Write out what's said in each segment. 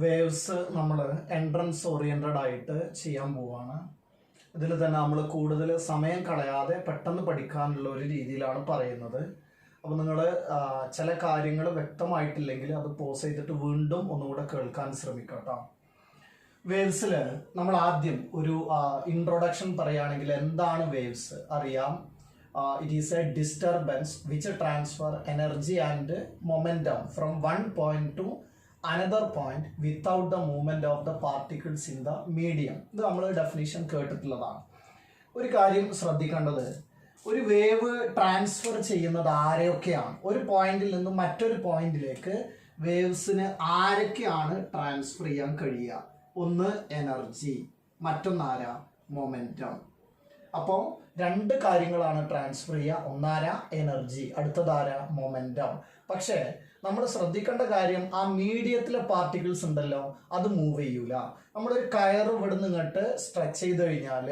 Waves നമ്മൾ entrance oriented ആയിട്ട് ചെയ്യാൻ പോവാണ്. ഇതിൽ തന്നെ നമ്മൾ കൂടുതൽ സമയം കളയാതെ പെട്ടെന്ന് പഠിക്കാനുള്ള ഒരു രീതിയിലാണ് പറയുന്നത്. അപ്പോൾ നിങ്ങൾ ചില കാര്യങ്ങൾ വ്യക്തമായിട്ടില്ലെങ്കിൽ അത് പോസ് ചെയ്തിട്ട് വീണ്ടും ഒന്നുകൂടെ കേൾക്കാൻ ശ്രമിക്കാം കേട്ടോ. വേവ്സിൽ നമ്മൾ ആദ്യം ഒരു ഇൻട്രൊഡക്ഷൻ പറയുകയാണെങ്കിൽ എന്താണ് വേവ്സ് അറിയാം. It is A disturbance which transfer energy and momentum from one point two another point without the movement of the particles in the medium. ഇത് നമ്മൾ ഡെഫിനിഷൻ കേട്ടിട്ടുള്ളതാണ്. ഒരു കാര്യം ശ്രദ്ധിക്കേണ്ടത്, ഒരു വേവ് ട്രാൻസ്ഫർ ചെയ്യുന്നത് ആരെയൊക്കെയാണ്? ഒരു പോയിന്റിൽ നിന്നും മറ്റൊരു പോയിന്റിലേക്ക് വേവ്സിന് ആരൊക്കെയാണ് ട്രാൻസ്ഫർ ചെയ്യാൻ കഴിയുക? ഒന്ന് എനർജി, മറ്റൊന്നാരാ മൊമെന്റം. അപ്പോൾ രണ്ട് കാര്യങ്ങളാണ് ട്രാൻസ്ഫർ ചെയ്യുക. ഒന്നാരാ എനർജി, അടുത്തതാരാ മൊമെന്റം. പക്ഷേ നമ്മൾ ശ്രദ്ധിക്കേണ്ട കാര്യം, ആ മീഡിയത്തിലെ പാർട്ടിക്കിൾസ് ഉണ്ടല്ലോ അത് മൂവ് ചെയ്യൂല. നമ്മളൊരു കയർ ഇവിടുന്ന് ഇങ്ങോട്ട് സ്ട്രെച്ച് ചെയ്ത് കഴിഞ്ഞാൽ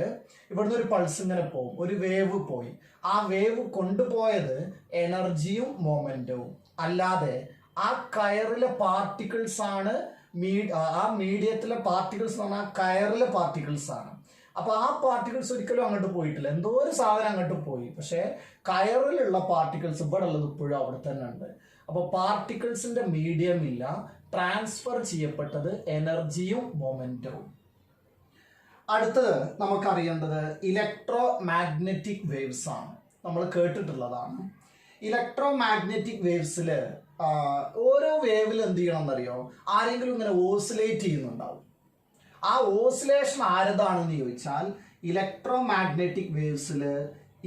ഇവിടുന്ന് ഒരു പൾസ് ഇങ്ങനെ പോകും, ഒരു വേവ് പോയി. ആ വേവ് കൊണ്ടുപോയത് എനർജിയും മൊമെന്റവും, അല്ലാതെ ആ കയറിലെ പാർട്ടിക്കിൾസ് ആണ്. ആ മീഡിയത്തിലെ പാർട്ടിക്കിൾസ് എന്ന് പറഞ്ഞാൽ കയറിലെ പാർട്ടിക്കിൾസ് ആണ്. അപ്പൊ ആ പാർട്ടിക്കിൾസ് ഒരിക്കലും അങ്ങോട്ട് പോയിട്ടില്ല. എന്തോ ഒരു സാധനം അങ്ങോട്ട് പോയി, പക്ഷെ കയറിലുള്ള പാർട്ടിക്കിൾസ് ഇവിടെ ഉള്ളത് ഇപ്പോഴും അവിടെ തന്നെ ഉണ്ട്. അപ്പോൾ പാർട്ടിക്കിൾസിന്റെ മീഡിയം ഇല്ല, ട്രാൻസ്ഫർ ചെയ്യപ്പെട്ടത് എനർജിയും മൊമെന്റവും. അടുത്തത് നമുക്കറിയേണ്ടത് ഇലക്ട്രോ മാഗ്നറ്റിക് വേവ്സ് ആണ്. നമ്മൾ കേട്ടിട്ടുള്ളതാണ്. ഇലക്ട്രോ മാഗ്നറ്റിക് വേവ്സിൽ ഓരോ വേവിൽ എന്ത് ചെയ്യണം എന്നറിയോ? ആരെങ്കിലും ഇങ്ങനെ ഓസിലേറ്റ് ചെയ്യുന്നുണ്ടാവും. ആ ഓസിലേഷൻ ആരതാണെന്ന് ചോദിച്ചാൽ, ഇലക്ട്രോ മാഗ്നറ്റിക് വേവ്സിൽ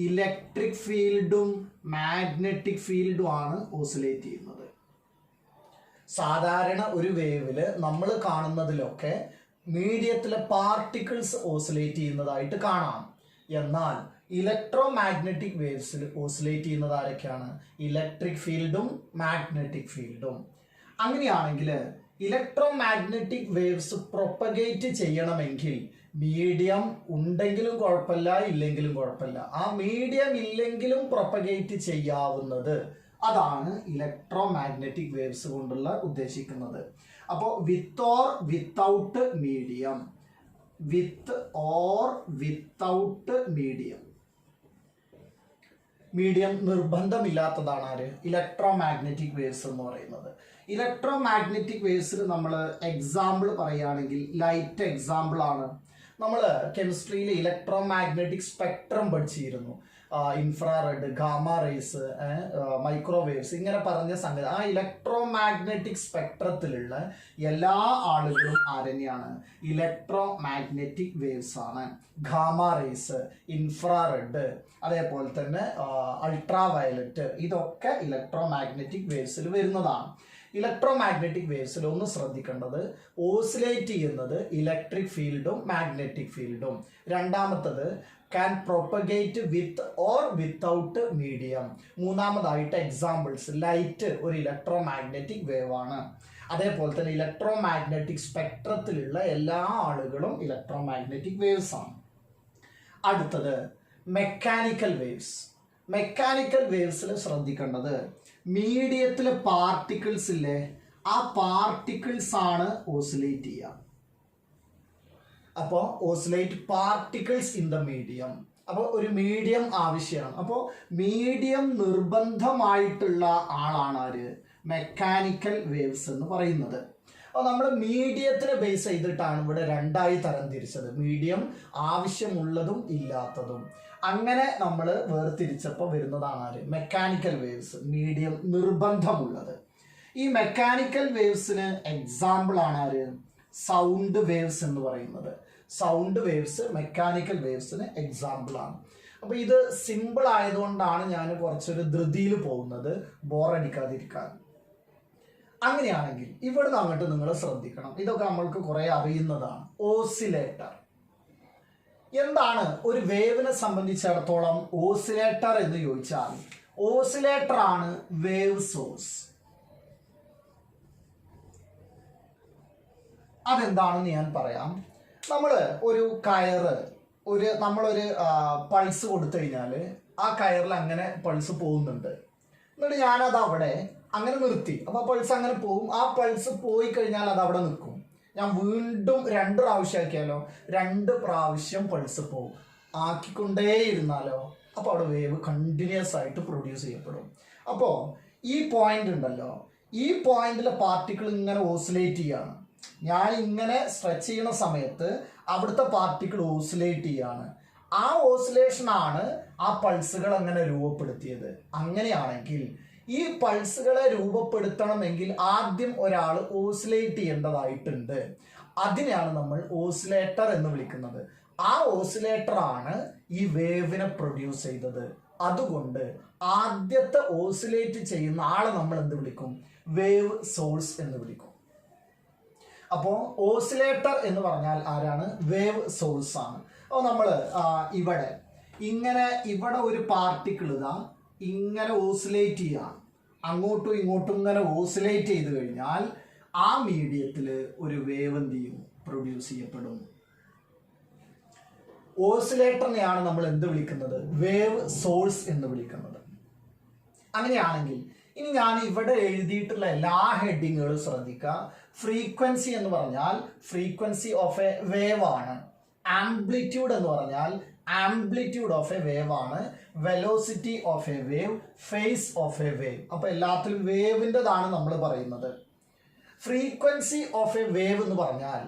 ഇലക്ട്രിക് ഫീൽഡും മാഗ്നറ്റിക് ഫീൽഡും ആണ് ഓസിലേറ്റ് ചെയ്യുന്നത്. സാധാരണ ഒരു വേവില് നമ്മൾ കാണുന്നതിലൊക്കെ മീഡിയത്തിലെ പാർട്ടിക്കിൾസ് ഓസിലേറ്റ് ചെയ്യുന്നതായിട്ട് കാണാം. എന്നാൽ ഇലക്ട്രോ മാഗ്നറ്റിക് വേവ്സിൽ ഓസിലേറ്റ് ചെയ്യുന്നത് ആരൊക്കെയാണ്? ഇലക്ട്രിക് ഫീൽഡും മാഗ്നറ്റിക് ഫീൽഡും. അങ്ങനെയാണെങ്കിൽ ഇലക്ട്രോ മാഗ്നറ്റിക് വേവ്സ് പ്രൊപ്പഗേറ്റ് ചെയ്യണമെങ്കിൽ മീഡിയം ഉണ്ടെങ്കിലും കുഴപ്പമില്ല, ഇല്ലെങ്കിലും കുഴപ്പമില്ല. ആ മീഡിയം ഇല്ലെങ്കിലും പ്രൊപ്പഗേറ്റ് ചെയ്യാവുന്നത്, അതാണ് ഇലക്ട്രോ മാഗ്നറ്റിക് വേവ്സ് കൊണ്ടുള്ള ഉദ്ദേശിക്കുന്നത്. അപ്പോൾ with or without medium, with or without medium. Medium നിർബന്ധമില്ലാത്തതാണ് ആര്? ഇലക്ട്രോ മാഗ്നറ്റിക് വേവ്സ് എന്ന് പറയുന്നത്. ഇലക്ട്രോ മാഗ്നറ്റിക് വേവ്സിൽ നമ്മൾ എക്സാമ്പിൾ പറയുകയാണെങ്കിൽ ലൈറ്റ് എക്സാമ്പിൾ ആണ്. നമ്മൾ കെമിസ്ട്രിയിൽ ഇലക്ട്രോ മാഗ്നറ്റിക് സ്പെക്ട്രം പഠിച്ചിരുന്നു. ഇൻഫ്രാറെഡ്, ഗാമ റേസ്, മൈക്രോവേവ്സ്, ഇങ്ങനെ പറഞ്ഞ സംഗതി. ആ ഇലക്ട്രോ മാഗ്നറ്റിക് സ്പെക്ട്രത്തിലുള്ള എല്ലാ ആളുകളും ആരെന്നെയാണ്? ഇലക്ട്രോ മാഗ്നറ്റിക് വേവ്സ് ആണ്. ഗാമ റേസ്, ഇൻഫ്രാറെഡ്, അതേപോലെ തന്നെ അൾട്രാ വയലറ്റ്, ഇതൊക്കെ ഇലക്ട്രോ മാഗ്നറ്റിക് വേവ്സിൽ വരുന്നതാണ്. ഇലക്ട്രോ മാഗ്നറ്റിക് വേവ്സിൽ ഒന്ന് ശ്രദ്ധിക്കേണ്ടത്, ഓസിലേറ്റ് ചെയ്യുന്നത് ഇലക്ട്രിക് ഫീൽഡും മാഗ്നറ്റിക് ഫീൽഡും. രണ്ടാമത്തത് can propagate with or without medium. മൂന്നാമതായിട്ട് എക്സാമ്പിൾസ്, ലൈറ്റ് ഒരു ഇലക്ട്രോ മാഗ്നറ്റിക് വേവ് ആണ്. അതേപോലെ തന്നെ ഇലക്ട്രോ മാഗ്നറ്റിക് സ്പെക്ട്രത്തിലുള്ള എല്ലാ ആളുകളും ഇലക്ട്രോ മാഗ്നറ്റിക് വേവ്സ് ആണ്. അടുത്തത് മെക്കാനിക്കൽ വേവ്സ്. മെക്കാനിക്കൽ വേവ്സിൽ ശ്രദ്ധിക്കേണ്ടത്, മീഡിയത്തിലെ പാർട്ടിക്കിൾസ് ഇല്ലേ, ആ പാർട്ടിക്കിൾസ് ആണ് ഓസിലേറ്റ് ചെയ്യുക. അപ്പോൾ oscillate particles in the medium. അപ്പോൾ ഒരു മീഡിയം ആവശ്യമാണ്. അപ്പോൾ മീഡിയം നിർബന്ധമായിട്ടുള്ള ആളാണ് ആര്? മെക്കാനിക്കൽ വേവ്സ് എന്ന് പറയുന്നത്. അപ്പോൾ നമ്മൾ മീഡിയത്തിനെ ബേസ് ചെയ്തിട്ടാണ് ഇവിടെ രണ്ടായി തരം തിരിച്ചത്, മീഡിയം ആവശ്യമുള്ളതും ഇല്ലാത്തതും. അങ്ങനെ നമ്മൾ വേർതിരിച്ചപ്പോൾ വരുന്നതാണ് ആര്? മെക്കാനിക്കൽ വേവ്സ്, മീഡിയം നിർബന്ധമുള്ളത്. ഈ മെക്കാനിക്കൽ വേവ്സിന് എക്സാമ്പിൾ ആണ് ആര്? സൗണ്ട് വേവ്സ് എന്ന് പറയുന്നത്. സൗണ്ട് വേവ്സ് മെക്കാനിക്കൽ വേവ്സിന് എക്സാമ്പിൾ ആണ്. അപ്പോൾ ഇത് സിമ്പിൾ ആയതുകൊണ്ടാണ് ഞാൻ കുറച്ചൊരു ധൃതിയിൽ പോകുന്നത്, ബോറടിക്കാതിരിക്കാൻ. അങ്ങനെയാണെങ്കിൽ ഇവിടുന്ന് അങ്ങോട്ട് നിങ്ങൾ ശ്രദ്ധിക്കണം, ഇതൊക്കെ നമ്മൾക്ക് കുറെ അറിയുന്നതാണ്. ഓസിലേറ്റർ എന്താണ്? ഒരു വേവിനെ സംബന്ധിച്ചിടത്തോളം ഓസിലേറ്റർ എന്ന് ചോദിച്ചാൽ, ഓസിലേറ്റർ ആണ് വേവ് സോഴ്സ്. അതെന്താണെന്ന് ഞാൻ പറയാം. നമ്മൾ ഒരു കയറ്, നമ്മളൊരു പൾസ് കൊടുത്തു കഴിഞ്ഞാൽ ആ കയറിൽ അങ്ങനെ പൾസ് പോകുന്നുണ്ട്. എന്നിട്ട് ഞാനത് അവിടെ അങ്ങനെ നിർത്തി. അപ്പോൾ പൾസ് അങ്ങനെ പോകും. ആ പൾസ് പോയി കഴിഞ്ഞാൽ അത് അവിടെ നിൽക്കും. ഞാൻ വീണ്ടും 2 പ്രാവശ്യം ആക്കിയാലോ? 2 പ്രാവശ്യം പൾസ് പോകും. ആക്കിക്കൊണ്ടേയിരുന്നാലോ? അപ്പോൾ അവിടെ വേവ് കണ്ടിന്യൂസ് ആയിട്ട് പ്രൊഡ്യൂസ് ചെയ്യപ്പെടും. അപ്പോൾ ഈ പോയിന്റ് ഉണ്ടല്ലോ, ഈ പോയിന്റിലെ പാർട്ടിക്കിൾ ഇങ്ങനെ ഓസിലേറ്റ് ചെയ്യാണ്. ഞാൻ ഇങ്ങനെ സ്ട്രെച്ച് ചെയ്യുന്ന സമയത്ത് അവിടുത്തെ പാർട്ടിക്കിൾ ഓസിലേറ്റ് ചെയ്യാണ്. ആ ഓസിലേഷൻ ആണ് ആ പൾസുകൾ അങ്ങനെ രൂപപ്പെടുത്തിയത്. അങ്ങനെയാണെങ്കിൽ ഈ പൾസുകളെ രൂപപ്പെടുത്തണമെങ്കിൽ ആദ്യം ഒരാൾ ഓസിലേറ്റ് ചെയ്യേണ്ടതായിട്ടുണ്ട്. അതിനെയാണ് നമ്മൾ ഓസിലേറ്റർ എന്ന് വിളിക്കുന്നത്. ആ ഓസിലേറ്റർ ആണ് ഈ വേവിനെ പ്രൊഡ്യൂസ് ചെയ്തത്. അതുകൊണ്ട് ആദ്യത്തെ ഓസിലേറ്റ് ചെയ്യുന്ന ആളെ നമ്മൾ എന്ത് വിളിക്കും? വേവ് സോഴ്സ് എന്ന് വിളിക്കും. അപ്പോൾ ഓസിലേറ്റർ എന്ന് പറഞ്ഞാൽ ആരാണ്? വേവ് സോഴ്സ് ആണ്. അപ്പോൾ നമ്മൾ ഇവിടെ ഇവിടെ ഒരു പാർട്ടിക്കിൾ ഇതാ ഇങ്ങനെ ഓസിലേറ്റ് ചെയ്യാം. അങ്ങോട്ടും ഇങ്ങോട്ടും ഇങ്ങനെ ഓസിലേറ്റ് ചെയ്ത് കഴിഞ്ഞാൽ ആ മീഡിയത്തിൽ ഒരു വേവ് എന്ത് ചെയ്യും? പ്രൊഡ്യൂസ് ചെയ്യപ്പെടും. ഓസിലേറ്ററിനെയാണ് നമ്മൾ എന്ത് വിളിക്കുന്നത്? വേവ് സോഴ്സ് എന്ന് വിളിക്കുന്നത്. അങ്ങനെയാണെങ്കിൽ ഇനി ഞാൻ ഇവിടെ എഴുതിയിട്ടുള്ള എല്ലാ ഹെഡിങ്ങുകളും ശ്രദ്ധിക്കുക. ഫ്രീക്വൻസി എന്ന് പറഞ്ഞാൽ ഫ്രീക്വൻസി ഓഫ് എ വേവ് ആണ്. ആംപ്ലിറ്റ്യൂഡ് എന്ന് പറഞ്ഞാൽ ആംപ്ലിറ്റ്യൂഡ് ഓഫ് എ വേവ് ആണ്. Velocity of a wave, phase of a wave. അപ്പൊ എല്ലാത്തിലും വേവിൻ്റെതാണ് നമ്മൾ പറയുന്നത്. ഫ്രീക്വൻസി ഓഫ് എ വേവ് എന്ന് പറഞ്ഞാൽ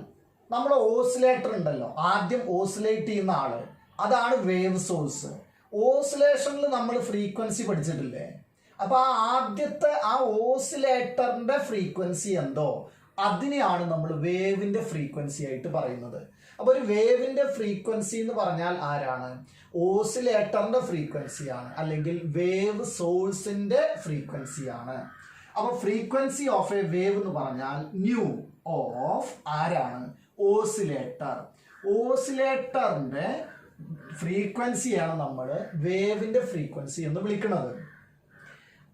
നമ്മൾ ഓസിലേറ്റർ ഉണ്ടല്ലോ, ആദ്യം ഓസിലേറ്റ് ചെയ്യുന്ന ആള്, അതാണ് വേവ് സോഴ്സ്. ഓസിലേഷനിൽ നമ്മൾ ഫ്രീക്വൻസി പഠിച്ചിട്ടില്ലേ? അപ്പൊ ആ ആദ്യത്തെ ആ ഓസിലേറ്ററിന്റെ ഫ്രീക്വൻസി എന്തോ അതിനെയാണ് നമ്മൾ വേവിന്റെ ഫ്രീക്വൻസി ആയിട്ട് പറയുന്നത്. അപ്പൊ ഒരു വേവിന്റെ ഫ്രീക്വൻസി എന്ന് പറഞ്ഞാൽ ആരാണ്? ഓസിലേറ്ററിന്റെ ഫ്രീക്വൻസിയാണ്, അല്ലെങ്കിൽ വേവ് സോഴ്സിന്റെ ഫ്രീക്വൻസിയാണ്. അപ്പൊ ഫ്രീക്വൻസി ഓഫ് എ വേവ് എന്ന് പറഞ്ഞാൽ ന്യൂ ഓഫ് ആരാണ്? ഓസിലേറ്റർ. ഓസിലേറ്ററിന്റെ ഫ്രീക്വൻസിയാണ് നമ്മൾ വേവിന്റെ ഫ്രീക്വൻസി എന്ന് വിളിക്കുന്നത്.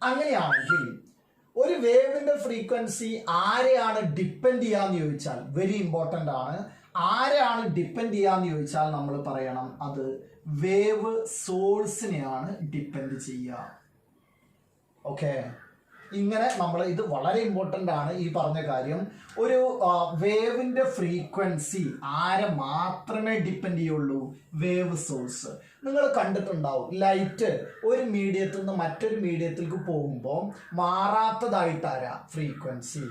അങ്ങനെയാണെങ്കിൽ ഒരു വേവിന്റെ ഫ്രീക്വൻസി ആരെയാണ് ഡിപ്പെൻഡ് ചെയ്യാന്ന് ചോദിച്ചാൽ വെരി ഇമ്പോർട്ടൻ്റ് ആണ്. ആരെയാണ് ഡിപ്പെൻഡ് ചെയ്യാന്ന് ചോദിച്ചാൽ നമ്മൾ പറയണം അത് വേവ് സോഴ്സിനെയാണ് ഡിപ്പെൻഡ് ചെയ്യുക. ഓക്കെ, ഇങ്ങനെ നമ്മൾ ഇത് വളരെ ഇമ്പോർട്ടൻ്റ് ആണ് ഈ പറഞ്ഞ കാര്യം. ഒരു വേവിന്റെ ഫ്രീക്വൻസി ആരെ മാത്രമേ ഡിപ്പെൻഡ് ചെയ്യുള്ളൂ? Wave source. നിങ്ങൾ കണ്ടിട്ടുണ്ടാവും ലൈറ്റ് ഒരു മീഡിയത്തിൽ നിന്ന് മറ്റൊരു മീഡിയത്തിലേക്ക് പോകുമ്പോൾ മാറാത്തതായിട്ട് ആരാ? ഫ്രീക്വൻസി.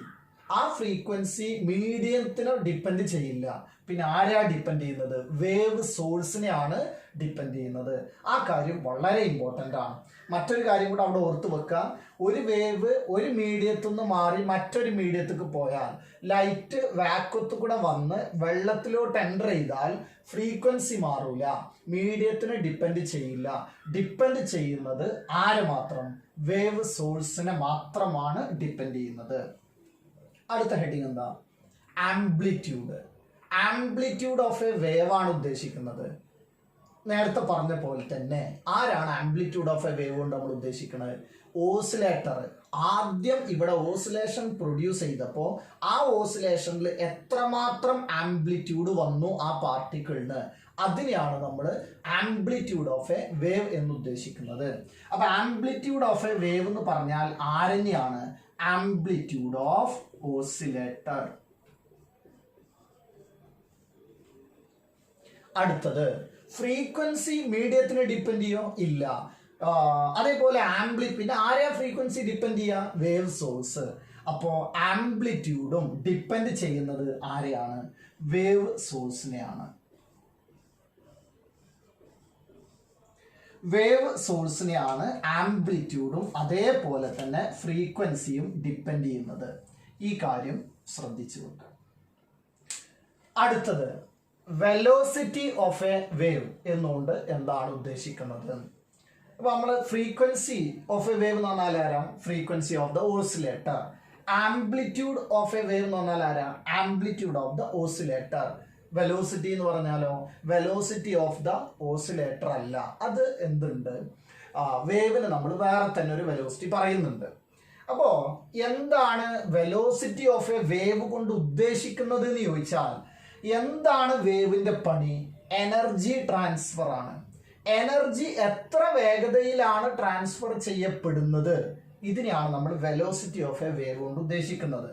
ആ ഫ്രീക്വൻസി മീഡിയത്തിനെ ഡിപ്പെൻഡ് ചെയ്യില്ല. പിന്നെ ആരാ ഡിപ്പെൻഡ് ചെയ്യുന്നത്? വേവ് സോഴ്സിനെയാണ് ഡിപ്പെൻഡ് ചെയ്യുന്നത്. ആ കാര്യം വളരെ ഇമ്പോർട്ടൻ്റ് ആണ്. മറ്റൊരു കാര്യം കൂടെ അവിടെ ഓർത്ത് വെക്കുക. ഒരു വേവ് ഒരു മീഡിയത്തിൽ നിന്ന് മാറി മറ്റൊരു മീഡിയത്തിലേക്ക് പോയാൽ ലൈറ്റ് വാക്വത്തിൽ കൂടെ വന്ന് വെള്ളത്തിലോട്ട് എൻ്റർ ചെയ്താൽ ഫ്രീക്വൻസി മാറൂല, മീഡിയത്തിനെ ഡിപ്പെൻഡ് ചെയ്യില്ല. ഡിപ്പെൻഡ് ചെയ്യുന്നത് ആര് മാത്രം? വേവ് സോഴ്സിനെ മാത്രമാണ് ഡിപ്പെൻഡ് ചെയ്യുന്നത്. അടുത്ത ഹെഡിങ് എന്താ? Amplitude. Amplitude of a wave ആണ് ഉദ്ദേശിക്കുന്നത്. നേരത്തെ പറഞ്ഞ പോലെ തന്നെ ആരാണ് ആംപ്ലിറ്റ്യൂഡ് ഓഫ് എ വേവ് കൊണ്ട് നമ്മൾ ഉദ്ദേശിക്കുന്നത്? ഓസിലേറ്റർ. ആദ്യം ഇവിടെ ഓസിലേഷൻ പ്രൊഡ്യൂസ് ചെയ്തപ്പോൾ ആ ഓസിലേഷനിൽ എത്രമാത്രം ആംപ്ലിറ്റ്യൂഡ് വന്നു ആ പാർട്ടിക്കിളിന്, അതിനെയാണ് നമ്മൾ ആംപ്ലിറ്റ്യൂഡ് ഓഫ് എ വേവ് എന്ന് ഉദ്ദേശിക്കുന്നത്. അപ്പൊ ആംപ്ലിറ്റ്യൂഡ് ഓഫ് എ വേവ് എന്ന് പറഞ്ഞാൽ ആരെന്നെയാണ്? Amplitude of oscillator. അടുത്തത് ഫ്രീക്വൻസി മീഡിയത്തിനെ ഡിപ്പെൻഡ് ചെയ്യോ? ഇല്ല. അതേപോലെ പിന്നെ ആരെയാ ഫ്രീക്വൻസി ഡിപ്പെൻഡ് ചെയ്യുക? Wave source. അപ്പോൾ ആംപ്ലിറ്റ്യൂഡും ഡിപ്പെൻഡ് ചെയ്യുന്നത് ആരെയാണ്? വേവ് സോഴ്സിനെയാണ്. വേവ് സോഴ്സിനെയാണ് ആംപ്ലിറ്റ്യൂഡും അതേപോലെ തന്നെ ഫ്രീക്വൻസിയും ഡിപ്പെൻഡ് ചെയ്യുന്നത്. ഈ കാര്യം ശ്രദ്ധിച്ചു വെക്കുക. അടുത്തത് വെലോസിറ്റി ഓഫ് എ വേവ് എന്നുകൊണ്ട് എന്താണ് ഉദ്ദേശിക്കുന്നത്? അപ്പൊ നമ്മൾ ഫ്രീക്വൻസി ഓഫ് എ വേവ് എന്ന് പറഞ്ഞാൽ Aram? Frequency of the oscillator. Amplitude of a wave എന്ന് പറഞ്ഞാൽ ആരാ? Amplitude of the oscillator. Velocity എന്ന് പറഞ്ഞാലോ? വെലോസിറ്റി ഓഫ് ദ ഓസിലേറ്റർ അല്ല, അത് എന്തുണ്ട്? വേവിന് നമ്മൾ വേറെ തന്നെ ഒരു വെലോസിറ്റി പറയുന്നുണ്ട്. അപ്പോ എന്താണ് വെലോസിറ്റി ഓഫ് എ വേവ് കൊണ്ട് ഉദ്ദേശിക്കുന്നത് എന്ന് ചോദിച്ചാൽ എന്താണ് വേവിന്റെ പണി? എനർജി ട്രാൻസ്ഫർ ആണ്. എനർജി എത്ര വേഗതയിലാണ് ട്രാൻസ്ഫർ ചെയ്യപ്പെടുന്നത്, ഇതിനെയാണ് നമ്മൾ വെലോസിറ്റി ഓഫ് എ വേവ് കൊണ്ട് ഉദ്ദേശിക്കുന്നത്.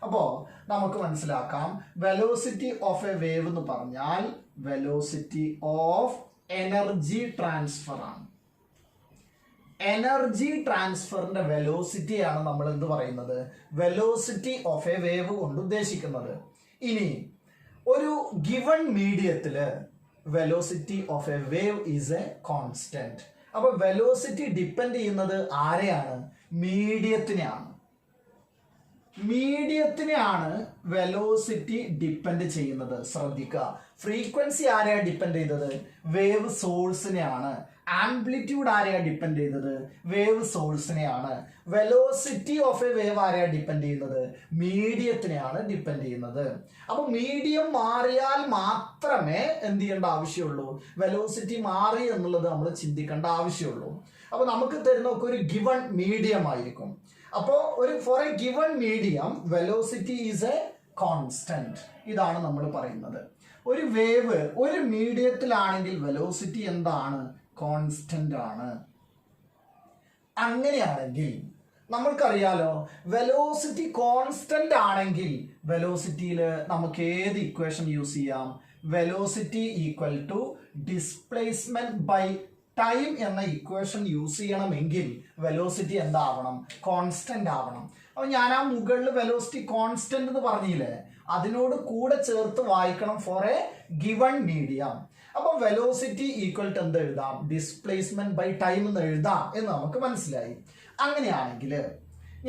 അപ്പോൾ നമുക്ക് മനസ്സിലാക്കാം വെലോസിറ്റി ഓഫ് എ വേവ് എന്ന് പറഞ്ഞാൽ വെലോസിറ്റി ഓഫ് എനർജി ട്രാൻസ്ഫർ ആണ്. എനർജി ട്രാൻസ്ഫറിന്റെ വെലോസിറ്റിയാണ് നമ്മൾ എന്ത് പറയുന്നത്, വെലോസിറ്റി ഓഫ് എ വേവ് കൊണ്ട് ഉദ്ദേശിക്കുന്നത്. ഇനി ഒരു ഗിവൺ മീഡിയത്തില് velocity of a wave is a constant. അപ്പൊ വെലോസിറ്റി ഡിപ്പെൻഡ് ചെയ്യുന്നത് ആരെയാണ്, മീഡിയത്തിനെയാണ്. മീഡിയത്തിനെയാണ് വെലോസിറ്റി ഡിപ്പെൻഡ് ചെയ്യുന്നത്. ശ്രദ്ധിക്കുക, ഫ്രീക്വൻസി ആരെയാണ് ഡിപ്പെൻഡ് ചെയ്തത്, വേവ് സോഴ്സിനെയാണ്. ആംപ്ലിറ്റ്യൂഡ് ആരെയാണ് ഡിപ്പെൻഡ് ചെയ്തത്, വേവ് സോഴ്സിനെയാണ്. വെലോസിറ്റി ഓഫ് എ വേവ് ആരെയാണ് ഡിപ്പെൻഡ് ചെയ്യുന്നത്, മീഡിയത്തിനെയാണ് ഡിപ്പെൻഡ് ചെയ്യുന്നത്. അപ്പൊ മീഡിയം മാറിയാൽ മാത്രമേ എന്ത് ചെയ്യേണ്ട ആവശ്യമുള്ളൂ, വെലോസിറ്റി മാറി എന്നുള്ളത് നമ്മൾ ചിന്തിക്കേണ്ട ആവശ്യമുള്ളൂ. അപ്പൊ നമുക്ക് തരുന്ന ഒക്കെ ഒരു ഗിവൺ മീഡിയം ആയിരിക്കും. അപ്പോൾ for a given medium velocity is a constant. ഇതാണ് നമ്മൾ പറയുന്നത്. ഒരു വേവ് ഒരു മീഡിയത്തിലാണെങ്കിൽ വെലോസിറ്റി എന്താണ്, കോൺസ്റ്റന്റ് ആണ്. അങ്ങനെയാണെങ്കിൽ നമ്മൾക്കറിയാലോ, വെലോസിറ്റി കോൺസ്റ്റന്റ് ആണെങ്കിൽ വെലോസിറ്റിയിൽ നമുക്ക് ഏത് ഇക്വേഷൻ യൂസ് ചെയ്യാം, velocity equal to displacement by time എന്ന ഇക്വേഷൻ യൂസ് ചെയ്യണമെങ്കിൽ വെലോസിറ്റി എന്താവണം, കോൺസ്റ്റന്റ് ആവണം. അപ്പൊ ഞാൻ ആ മുകളിൽ വെലോസിറ്റി കോൺസ്റ്റന്റ് എന്ന് പറഞ്ഞില്ലേ, അതിനോട് കൂടെ ചേർത്ത് വായിക്കണം ഫോർ എ ഗിവൺ മീഡിയം. അപ്പൊ വെലോസിറ്റി ഈക്വൽ ടു എന്ത് എഴുതാം, ഡിസ്പ്ലേസ്മെന്റ് ബൈ ടൈം എന്ന് എഴുതാം എന്ന് നമുക്ക് മനസ്സിലായി. അങ്ങനെയാണെങ്കിൽ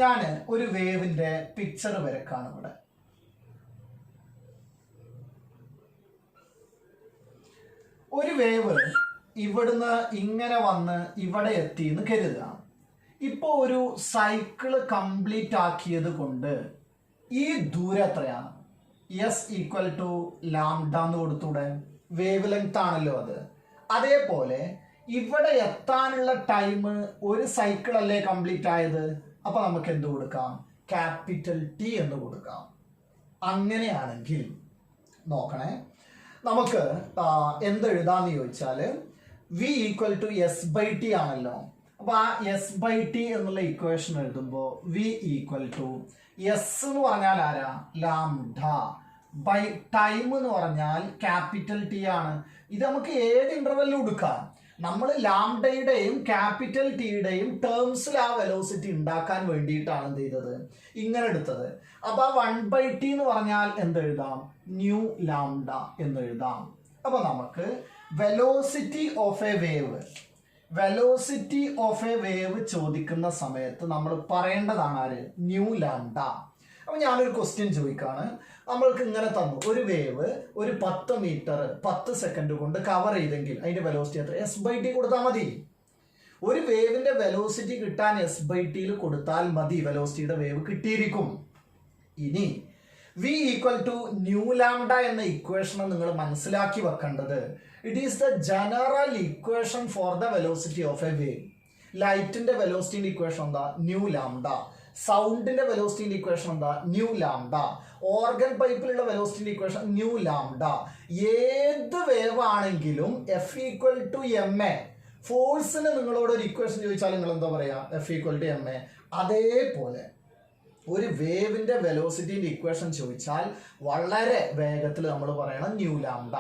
ഞാൻ ഒരു വേവിന്റെ പിക്ചർ വരക്കാണ് ഇവിടെ. ഒരു വേവ് ഇവിടുന്ന് ഇങ്ങനെ വന്ന് ഇവിടെ എത്തി എന്ന് കരുതുക. ഇപ്പൊ ഒരു സൈക്കിള് കംപ്ലീറ്റ് ആക്കിയത് കൊണ്ട് ഈ ദൂരം എത്രയാണ്, എസ് ഈക്വൽ ടു ലാംഡ എന്ന് കൊടുത്തൂടെ, വേവ് ലെങ്ത് ആണല്ലോ അത്. അതേപോലെ ഇവിടെ എത്താനുള്ള ടൈം ഒരു സൈക്കിൾ അല്ലേ കംപ്ലീറ്റ് ആയത്, അപ്പൊ നമുക്ക് എന്ത് കൊടുക്കാം, ക്യാപിറ്റൽ ടി എന്ന് കൊടുക്കാം. അങ്ങനെയാണെങ്കിൽ നോക്കണേ, നമുക്ക് എന്ത് എഴുതാന്ന് ചോദിച്ചാല് v equal to s by t ആണല്ലോ. അപ്പൊ ആ എസ് ബൈ ടി എന്നുള്ള ഇക്വേഷൻ എഴുതുമ്പോൾ വി ഈക്വൽ ടു എസ് എന്ന് പറഞ്ഞാൽ ആരാ, ലാംഡ, ബൈ ടൈം എന്ന് പറഞ്ഞാൽ ക്യാപിറ്റൽ ടി ആണ്. ഇത് നമുക്ക് ഏത് ഇന്റർവെല്ലിൽ കൊടുക്കാം. നമ്മൾ ലാംഡയുടെയും ക്യാപിറ്റൽ ടിയുടെയും ടേംസിൽ ആ വെലോസിറ്റി ഉണ്ടാക്കാൻ വേണ്ടിയിട്ടാണ് എന്ത് ചെയ്തത്, ഇങ്ങനെ എടുത്തത്. അപ്പൊ ആ 1/t എന്ന് പറഞ്ഞാൽ എന്തെഴുതാം, ന്യൂ ലാംഡ എന്ന് എഴുതാം. അപ്പൊ നമുക്ക് velocity of a wave, velocity of a wave ചോദിക്കുന്ന സമയത്ത് നമ്മൾ പറയേണ്ടതാണ് ആര്, ന്യൂ ലാംഡ. അപ്പൊ ഞാനൊരു ക്വസ്റ്റ്യൻ ചോദിക്കാണ്. നമ്മൾക്ക് ഇങ്ങനെ തന്നു ഒരു വേവ് ഒരു 10 മീറ്റർ 10 സെക്കൻഡ് കൊണ്ട് കവർ ചെയ്തെങ്കിൽ അതിന്റെ വെലോസിറ്റി എത്ര, എസ് ബൈ ടി കൊടുത്താൽ മതി. ഒരു വേവിന്റെ വെലോസിറ്റി കിട്ടാൻ എസ് ബൈ ടിയിൽ കൊടുത്താൽ മതി, വെലോസിറ്റിയുടെ വേവ് കിട്ടിയിരിക്കും. ഇനി v equal to nu lambda എന്ന ഇക്വേഷൻ നിങ്ങൾ മനസ്സിലാക്കി വെക്കേണ്ടത്, it is the general equation for the velocity of a wave. ലൈറ്റിന്റെ വെലോസിറ്റിന്റെ ഇക്വേഷൻ എന്താ, ന്യൂ ലാംഡ. സൗണ്ടിന്റെ വെലോസിറ്റിന്റെ ഇക്വേഷൻ എന്താ, ന്യൂ ലാംഡ. ഓർഗൻ പൈപ്പിലുള്ള വെലോസിറ്റിന്റെ ഇക്വേഷൻ ന്യൂ ലാംഡ. ഏത് വേവ് ആണെങ്കിലും F equal to m a, ഫോഴ്സിന് നിങ്ങളോട് ഒരു ഇക്വേഷൻ ചോദിച്ചാൽ നിങ്ങൾ എന്താ പറയാ, F equal to m a. അതേപോലെ ഒരു വേവിന്റെ വെലോസിറ്റിന്റെ ഇക്വേഷൻ ചോദിച്ചാൽ വളരെ വേഗത്തിൽ നമ്മൾ പറയണം ന്യൂ ലാംഡ.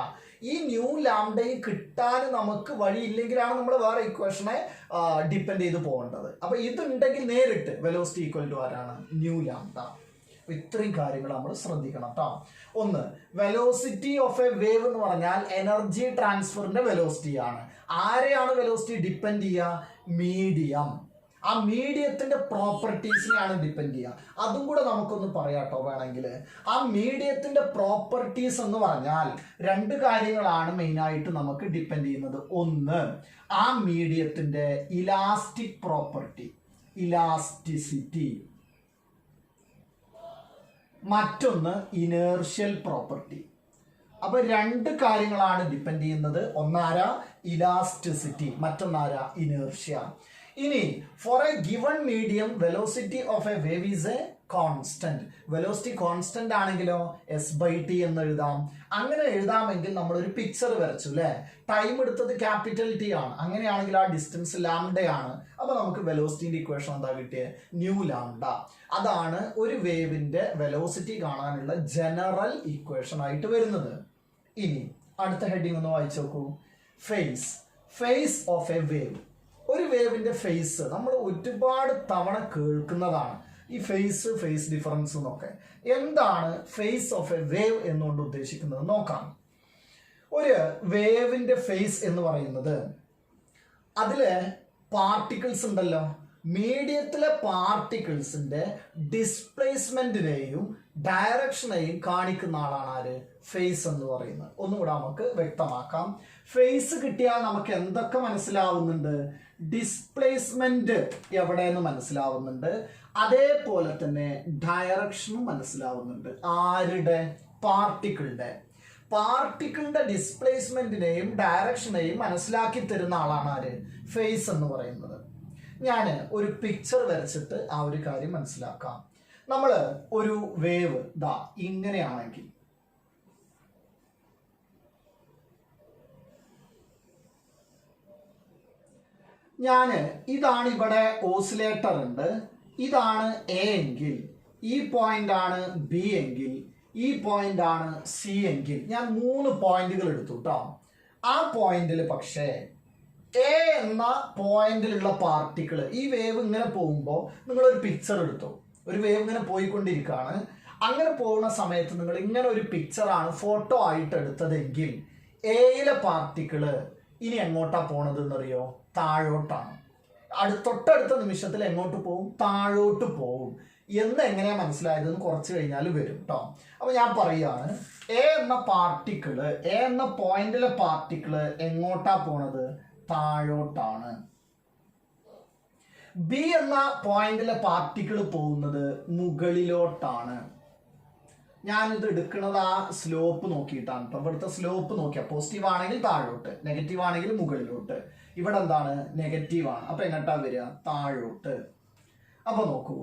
ഈ ന്യൂ ലാംഡയിൽ കിട്ടാൻ നമുക്ക് വഴിയില്ലെങ്കിലാണ് നമ്മൾ വേറെ ഇക്വേഷനെ ഡിപ്പെൻഡ് ചെയ്ത് പോകേണ്ടത്. അപ്പൊ ഇതുണ്ടെങ്കിൽ നേരിട്ട് വെലോസിറ്റി ഈക്വൽ ടു ആരാണ്, ന്യൂ ലാംഡ. ഇത്രയും കാര്യങ്ങൾ നമ്മൾ ശ്രദ്ധിക്കണം കേട്ടോ. ഒന്ന്, വെലോസിറ്റി ഓഫ് എ വേവ് എന്ന് പറഞ്ഞാൽ എനർജി ട്രാൻസ്ഫറിന്റെ വെലോസിറ്റി ആണ്. ആരെയാണ് വെലോസിറ്റി ഡിപ്പെൻഡ് ചെയ്യുക, മീഡിയം. ആ മീഡിയത്തിന്റെ പ്രോപ്പർട്ടീസിനെയാണ് ഡിപ്പെൻഡ് ചെയ്യുക. അതും കൂടെ നമുക്കൊന്ന് പറയാട്ടോ വേണമെങ്കിൽ. ആ മീഡിയത്തിന്റെ പ്രോപ്പർട്ടീസ് എന്ന് പറഞ്ഞാൽ 2 കാര്യങ്ങളാണ് മെയിനായിട്ട് നമുക്ക് ഡിപ്പെൻഡ് ചെയ്യുന്നത്. ഒന്ന്, ആ മീഡിയത്തിന്റെ ഇലാസ്റ്റിക് പ്രോപ്പർട്ടി, ഇലാസ്റ്റിസിറ്റി. മറ്റൊന്ന് ഇനേർഷ്യൽ പ്രോപ്പർട്ടി. അപ്പൊ 2 കാര്യങ്ങളാണ് ഡിപ്പെൻഡ് ചെയ്യുന്നത്. ഒന്നാരാ, ഇലാസ്റ്റിസിറ്റി, മറ്റൊന്നാരാ, ഇനേർഷ്യ. ഇനി for a given medium velocity of a wave is a constant. Velocity constant ആണെങ്കിലോ s/t എന്ന് എഴുതാം. അങ്ങനെ എഴുതാമെങ്കിൽ നമ്മൾ ഒരു പിക്ചർ വരച്ചു അല്ലെ. ടൈം എടുത്തത് ക്യാപിറ്റൽ ടി ആണ്. അങ്ങനെയാണെങ്കിൽ ആ ഡിസ്റ്റൻസ് ലാംഡയാണ്. അപ്പൊ നമുക്ക് വെലോസിറ്റിന്റെ ഇക്വേഷൻ എന്താ കിട്ടിയത്? New lambda. അതാണ് ഒരു വേവിന്റെ വെലോസിറ്റി കാണാനുള്ള ജനറൽ ഇക്വേഷൻ ആയിട്ട് വരുന്നത്. ഇനി അടുത്ത ഹെഡിങ് ഒന്ന് വായിച്ചു നോക്കൂ. Phase of a wave. ഒരു വേവിന്റെ ഫേസ് നമ്മൾ ഒരുപാട് തവണ കേൾക്കുന്നതാണ്. ഈ ഫേസ് ഡിഫറൻസ് എന്നൊക്കെ. എന്താണ് ഫേസ് ഓഫ് എ വേവ് എന്നുകൊണ്ട് ഉദ്ദേശിക്കുന്നത് നോക്കാം. ഒരു വേവിന്റെ ഫേസ് എന്ന് പറയുന്നത് അതിലെ പാർട്ടിക്കിൾസ് ഉണ്ടല്ലോ, മീഡിയത്തിലെ പാർട്ടിക്കിൾസിന്റെ ഡിസ്പ്ലേസ്മെന്റിനെയും ഡയറക്ഷനെയും കാണിക്കുന്ന ആളാണ് ആര്? ഫേസ് എന്ന് പറയുന്നത്. ഒന്നുകൂടെ നമുക്ക് വ്യക്തമാക്കാം. ഫേസ് കിട്ടിയാൽ നമുക്ക് എന്തൊക്കെ മനസ്സിലാവുന്നുണ്ട്? ഡിസ്പ്ലേസ്മെന്റ് എവിടെയെന്ന് മനസ്സിലാവുന്നുണ്ട്, അതേപോലെ തന്നെ ഡയറക്ഷനും മനസ്സിലാവുന്നുണ്ട്. ആരുടെ? പാർട്ടിക്കിളിന്റെ ഡിസ്പ്ലേസ്മെന്റിനെയും ഡയറക്ഷനെയും മനസ്സിലാക്കി തരുന്ന ആളാണ് ആര്? ഫേസ് എന്ന് പറയുന്നത്. ഞാൻ ഒരു പിക്ചർ വരച്ചിട്ട് ആ ഒരു കാര്യം മനസ്സിലാക്കാം. നമ്മൾ ഒരു വേവ് ദാ ഇങ്ങനെയാണെങ്കിൽ ഇതാണ് ഇവിടെ ഓസിലേറ്റർ ഉണ്ട്. ഇതാണ് എ എങ്കിൽ ഈ പോയിന്റ് ആണ് ബി എങ്കിൽ ഈ പോയിന്റ് ആണ് സി എങ്കിൽ ഞാൻ 3 പോയിന്റുകൾ എടുത്തു കേട്ടോ. ആ പോയിന്റിൽ പക്ഷേ എ എന്ന പോയിന്റിലുള്ള പാർട്ടിക്കിൾ, ഈ വേവ് ഇങ്ങനെ പോകുമ്പോൾ നിങ്ങളൊരു പിക്ചർ എടുത്തു. ഒരു വേവ് ഇങ്ങനെ പോയിക്കൊണ്ടിരിക്കുകയാണ്. അങ്ങനെ പോകുന്ന സമയത്ത് നിങ്ങൾ ഇങ്ങനെ ഒരു പിക്ചറാണ് ഫോട്ടോ ആയിട്ട് എടുത്തതെങ്കിൽ എയിലെ പാർട്ടിക്കിള് ഇനി എങ്ങോട്ടാ പോണത് എന്നറിയോ? താഴോട്ടാണ്. തൊട്ടടുത്ത നിമിഷത്തിൽ എങ്ങോട്ട് പോകും? താഴോട്ട് പോകും. എന്ന് എങ്ങനെയാ മനസ്സിലായതെന്ന് കുറച്ച് കഴിഞ്ഞാൽ വരും കേട്ടോ. അപ്പൊ ഞാൻ പറയാണ്, എ എന്ന പോയിന്റിലെ പാർട്ടിക്കിള് എങ്ങോട്ടാ പോണത്? താഴോട്ടാണ്. ബി എന്ന പോയിന്റിലെ പാർട്ടിക്കിൾ പോകുന്നത് മുകളിലോട്ടാണ്. ഞാനിത് എടുക്കുന്നത് ആ സ്ലോപ്പ് നോക്കിയിട്ടാണ്. ഇപ്പൊ ഇവിടുത്തെ സ്ലോപ്പ് നോക്കിയാൽ പോസിറ്റീവ് ആണെങ്കിൽ താഴോട്ട്, നെഗറ്റീവ് ആണെങ്കിൽ മുകളിലോട്ട്. ഇവിടെ എന്താണ്? നെഗറ്റീവ് ആണ്. അപ്പൊ എങ്ങോട്ടാ വരിക? താഴോട്ട്. അപ്പൊ നോക്കൂ,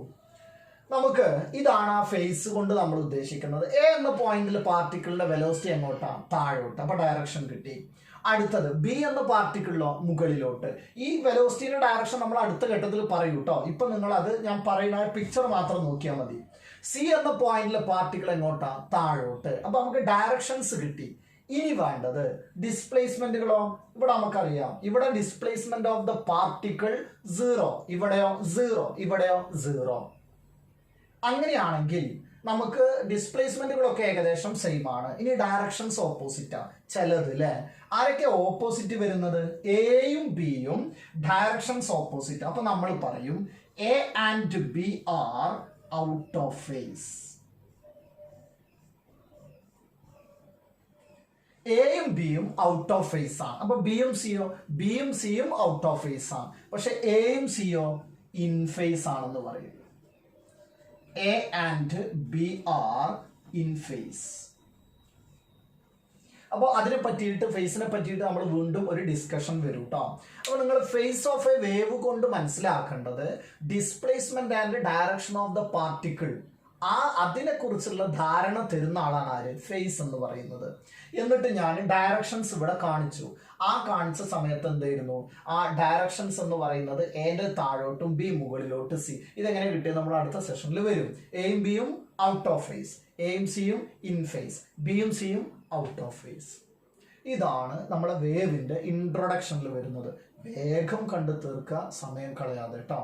നമുക്ക് ഇതാണ് ആ ഫേസ് കൊണ്ട് നമ്മൾ ഉദ്ദേശിക്കുന്നത്. എ എന്ന പോയിന്റിൽ പാർട്ടിക്കിളിന്റെ വെലോസിറ്റി എങ്ങോട്ടാ? താഴോട്ട്. അപ്പൊ ഡയറക്ഷൻ കിട്ടി. അടുത്തത് ബി എന്ന പാർട്ടിക്കിളിലോ? മുകളിലോട്ട്. ഈ വെലോസിറ്റിയുടെ ഡയറക്ഷൻ നമ്മൾ അടുത്ത ഘട്ടത്തിൽ പറയൂ കേട്ടോ. ഇപ്പൊ നിങ്ങൾ അത് ഞാൻ പറയുന്ന പിക്ചർ മാത്രം നോക്കിയാൽ മതി. സി എന്ന പോയിന്റിലെ പാർട്ടിക്കിൾ എങ്ങോട്ടാ? താഴോട്ട്. അപ്പൊ നമുക്ക് ഡയറക്ഷൻസ് കിട്ടി. ഇനി വേണ്ടത് ഡിസ്പ്ലേസ്മെന്റുകളോ? ഇവിടെ നമുക്കറിയാം, ഇവിടെ ഡിസ്പ്ലേസ്മെന്റ് ഓഫ് ദ പാർട്ടിക്കിൾ 0, ഇവിടെയോ 0, ഇവിടെയോ 0. അങ്ങനെയാണെങ്കിൽ നമുക്ക് ഡിസ്പ്ലേസ്മെന്റുകളൊക്കെ ഏകദേശം സെയിം ആണ്. ഇനി ഡയറക്ഷൻസ് ഓപ്പോസിറ്റാ ചിലത് അല്ലെ. ആരൊക്കെ ഓപ്പോസിറ്റ് വരുന്നത്? എയും ബിയും ഡയറക്ഷൻസ് ഓപ്പോസിറ്റ്. അപ്പൊ നമ്മൾ പറയും A and B are out of phase. എയും ബിയും ഔട്ട് ഓഫ് ഫേസ് ആണ്. അപ്പൊ ബിയും സിയും ഔട്ട് ഓഫ് ഫേസ് ആണ്. പക്ഷെ എയും സിയോ ഇൻ ഫേസ് ആണെന്ന് പറയും. A and B are in phase. അപ്പോൾ അതിനെ പറ്റിയിട്ട്, ഫേസിനെ പറ്റിയിട്ട് നമ്മൾ വീണ്ടും ഒരു ഡിസ്കഷൻ വരും കേട്ടോ. അപ്പോൾ നിങ്ങൾ ഫേസ് ഓഫ് എ വേവ് കൊണ്ട് മനസ്സിലാക്കേണ്ടത് displacement and direction of the particle, അതിനെ കുറിച്ചുള്ള ധാരണ തരുന്ന ആളാണ് ആര്? ഫേസ് എന്ന് പറയുന്നത്. എന്നിട്ട് ഞാൻ ഡയറക്ഷൻസ് ഇവിടെ കാണിച്ചു. ആ കാണിച്ച സമയത്ത് എന്തായിരുന്നു? ആ ഡയറക്ഷൻസ് എന്ന് പറയുന്നത് എന്റെ താഴോട്ടും ബി മുകളിലോട്ട് സി. ഇതെങ്ങനെ കിട്ടിയത് നമ്മൾ അടുത്ത സെഷനിൽ വരും. എയും ബിയും ഔട്ട് ഓഫ് ഫേസ്, എയും സിയും ഇൻ ഫേസ്, ബിയും സിയും ഔട്ട് ഓഫ് ഫേസ്. ഇതാണ് നമ്മളെ വേവിന്റെ ഇൻട്രൊഡക്ഷനിൽ വരുന്നത്. വേഗം കണ്ടു തീർക്കുക, സമയം കളയാതെ കേട്ടോ.